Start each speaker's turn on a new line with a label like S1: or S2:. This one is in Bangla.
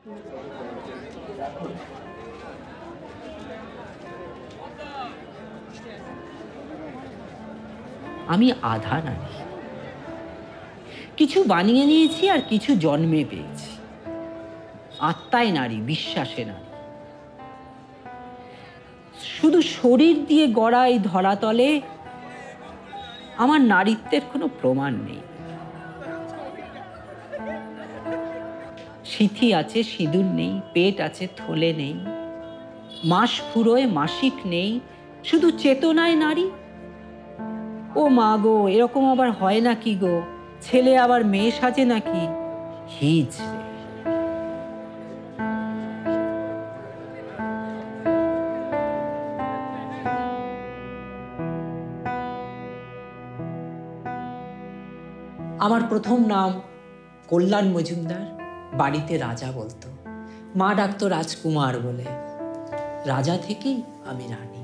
S1: আমি আধা নারী, কিছু বানিয়ে নিয়েছি আর কিছু জন্মে পেয়েছি। আত্মায় নারী, বিশ্বাসে নারী। শুধু শরীর দিয়ে গড়া এই ধরাতলে আমার নারীত্বের কোনো প্রমাণ নেই। সিথি আছে, সিঁদুর নেই, পেট আছে, থলে নেই, মাস ফুরোয়, মাসিক নেই, শুধু চেতনায় নারী। ও মা গো, এরকম আবার হয় নাকি গো? ছেলে আবার মেয়ে সাজে নাকি? হিজ রে। আমার প্রথম নাম কল্যাণ মজুমদার। বাড়িতে রাজা বলতো, মা ডাকতো রাজকুমার বলে। রাজা থেকেই আমি রানী।